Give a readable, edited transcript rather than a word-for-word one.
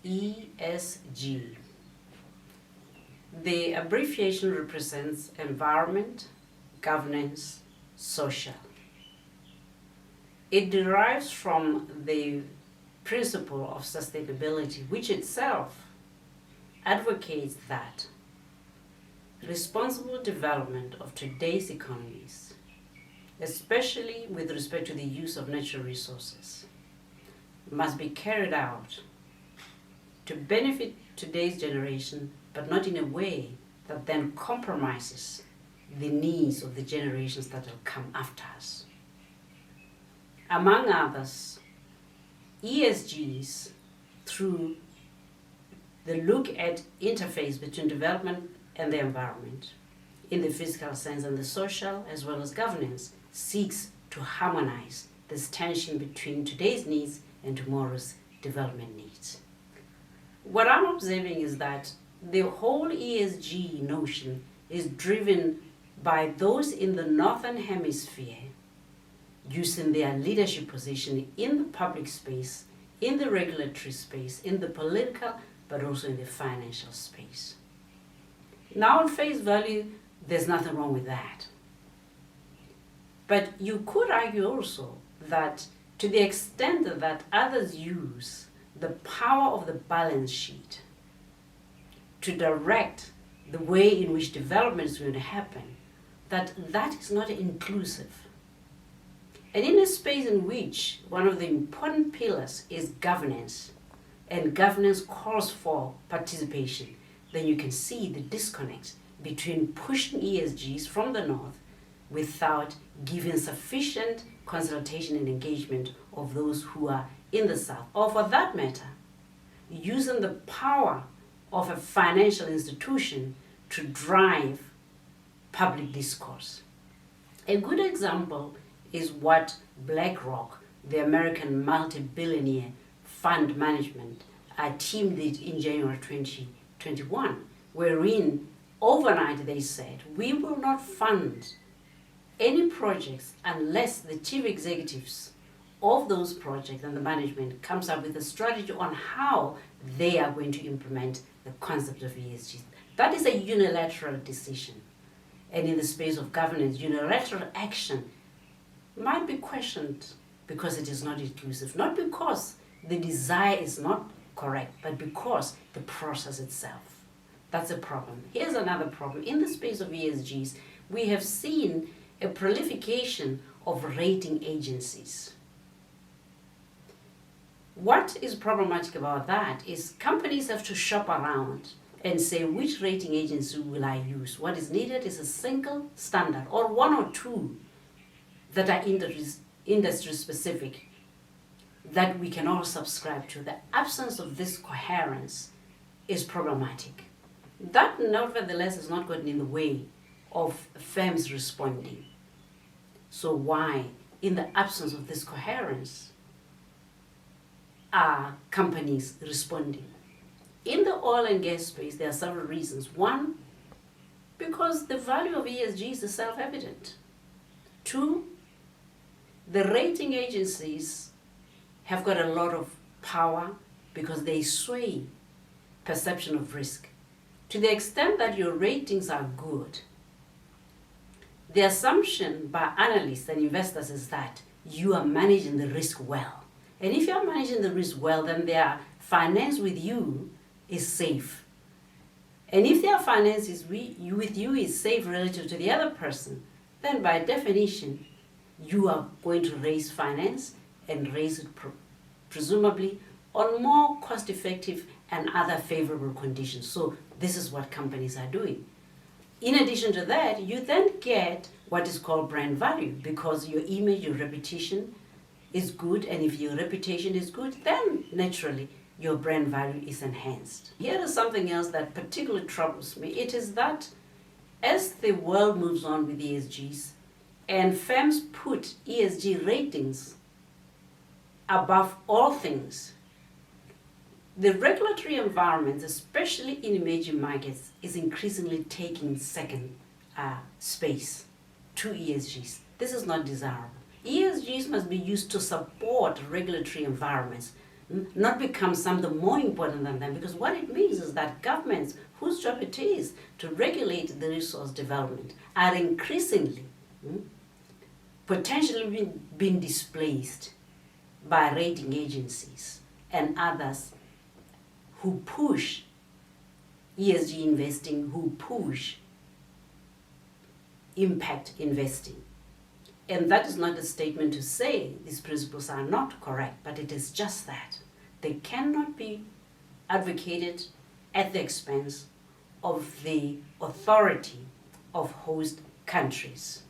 ESG. The abbreviation represents environment, governance, social. It derives from the principle of sustainability, which itself advocates that responsible development of today's economies, especially with respect to the use of natural resources, must be carried out to benefit today's generation, but not in a way that then compromises the needs of the generations that will come after us. Among others, ESGs, through the look at interface between development and the environment, in the physical sense and the social as well as governance, seeks to harmonize this tension between today's needs and tomorrow's development needs. What I'm observing is that the whole ESG notion is driven by those in the Northern Hemisphere using their leadership position in the public space, in the regulatory space, in the political, but also in the financial space. Now, on face value, there's nothing wrong with that. But you could argue also that to the extent that others use the power of the balance sheet to direct the way in which development is going to happen, that is not inclusive. And in a space in which one of the important pillars is governance, and governance calls for participation, then you can see the disconnect between pushing ESGs from the north without giving sufficient consultation and engagement of those who are in the south, or for that matter, using the power of a financial institution to drive public discourse. A good example is what BlackRock, the American multi-billionaire fund management team did in January 2021, wherein overnight they said, we will not fund any projects unless the chief executives of those projects and the management comes up with a strategy on how they are going to implement the concept of ESG. That is a unilateral decision. And in the space of governance, unilateral action might be questioned because it is not inclusive, not because the desire is not correct, but because the process itself. That's a problem. Here's another problem. In the space of ESGs, we have seen a proliferation of rating agencies. What is problematic about that is companies have to shop around and say, which rating agency will I use? What is needed is a single standard or one or two that are industry specific that we can all subscribe to. The absence of this coherence is problematic. That nevertheless has not gotten in the way of firms responding. So why, in the absence of this coherence, are companies responding? In the oil and gas space, there are several reasons. One, because the value of ESG is self-evident. Two, the rating agencies have got a lot of power because they sway perception of risk. To the extent that your ratings are good, the assumption by analysts and investors is that you are managing the risk well. And if you are managing the risk well, then their finance with you is safe. And if their finance with you is safe relative to the other person, then by definition, you are going to raise finance and raise it presumably on more cost-effective and other favorable conditions. So this is what companies are doing. In addition to that, you then get what is called brand value, because your image, your reputation is good, and if your reputation is good, then naturally your brand value is enhanced. Here is something else that particularly troubles me. It is that as the world moves on with ESGs and firms put ESG ratings above all things, the regulatory environment, especially in emerging markets, is increasingly taking second space to ESGs. This is not desirable. ESGs must be used to support regulatory environments, not become something more important than them, because what it means is that governments whose job it is to regulate the resource development are increasingly potentially being displaced by rating agencies and others who push ESG investing, who push impact investing. And that is not a statement to say these principles are not correct, but it is just that. They cannot be advocated at the expense of the authority of host countries.